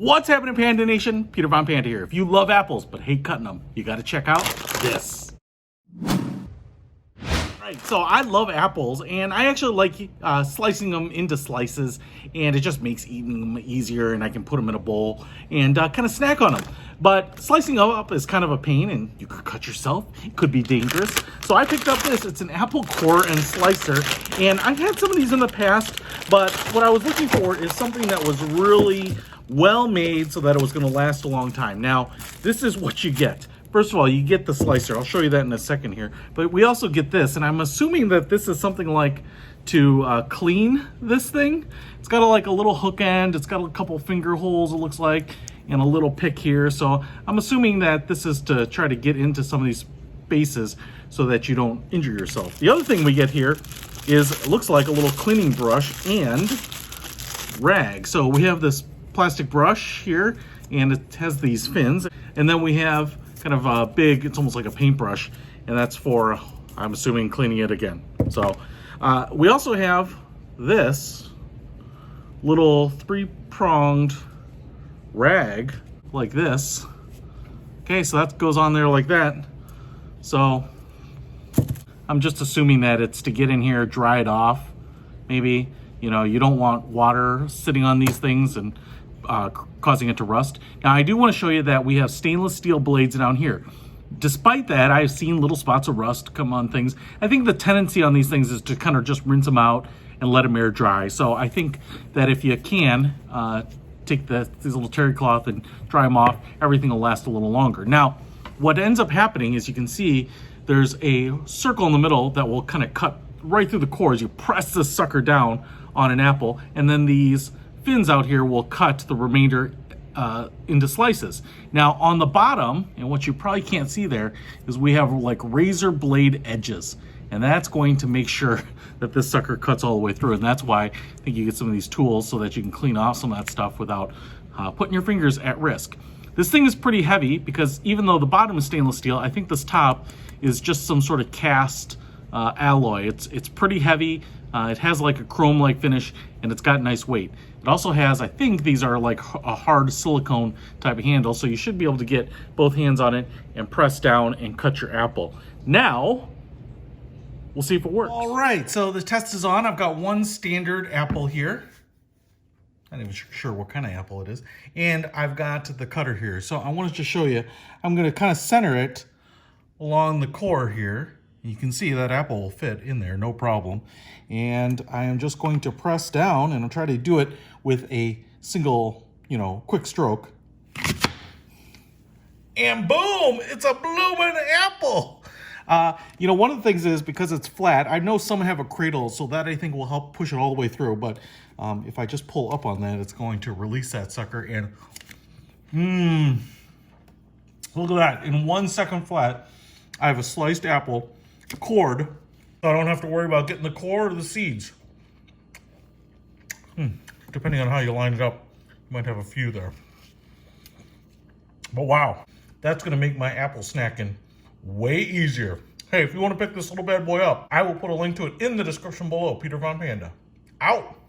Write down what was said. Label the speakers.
Speaker 1: What's happening, Panda Nation? Peter Von Panda here. If you love apples but hate cutting them, you got to check out this. Right, so I love apples, and I actually like slicing them into slices, and it just makes eating them easier, and I can put them in a bowl and kind of snack on them. But slicing them up is kind of a pain, and you could cut yourself. It could be dangerous. So I picked up this. It's an apple core and slicer, and I've had some of these in the past, but what I was looking for is something that was really well made so that it was going to last a long time. Now, this is what you get. First of all, you get the slicer. I'll show you that in a second here. But we also get this, and I'm assuming that this is something like to clean this thing. It's got like a little hook end. It's got a couple finger holes, it looks like, and a little pick here. So I'm assuming that this is to try to get into some of these spaces so that you don't injure yourself. The other thing we get here is, it looks like a little cleaning brush and rag. So we have this plastic brush here, and it has these fins, and then we have kind of a big, it's almost like a paintbrush, and that's for, I'm assuming, cleaning it again. So we also have this little three-pronged rag like this. Okay, so that goes on there like that. So I'm just assuming that it's to get in here, dry it off. Maybe, you know, you don't want water sitting on these things and causing it to rust. Now, I do want to show you that we have stainless steel blades down here. Despite that, I've seen little spots of rust come on things. I think the tendency on these things is to kind of just rinse them out and let them air dry. So I think that if you can take these little terry cloth and dry them off, everything will last a little longer. Now, what ends up happening is, you can see there's a circle in the middle that will kind of cut right through the core as you press this sucker down on an apple, and then these fins out here will cut the remainder into slices. Now, on the bottom, and what you probably can't see there, is we have like razor blade edges, and that's going to make sure that this sucker cuts all the way through. And that's why I think you get some of these tools so that you can clean off some of that stuff without putting your fingers at risk. This thing is pretty heavy, because even though the bottom is stainless steel, I think this top is just some sort of cast alloy. It's pretty heavy. It has like a chrome-like finish, and it's got nice weight. It also has, I think these are like a hard silicone type of handle, so you should be able to get both hands on it and press down and cut your apple. Now, we'll see if it works. All right, so the test is on. I've got one standard apple here. I'm not even sure what kind of apple it is. And I've got the cutter here. So I wanted to show you, I'm gonna kind of center it along the core here. You can see that apple will fit in there, no problem. And I am just going to press down, and I'll try to do it with a single, quick stroke. And boom, it's a blooming apple. One of the things is, because it's flat, I know some have a cradle, so that I think will help push it all the way through. But if I just pull up on that, it's going to release that sucker. And look at that. In 1 second flat, I have a sliced apple cored, so I don't have to worry about getting the core or the seeds. Depending on how you line it up, you might have a few there. But wow, that's gonna make my apple snacking way easier. Hey, if you want to pick this little bad boy up, I will put a link to it in the description below. Peter Von Panda, out.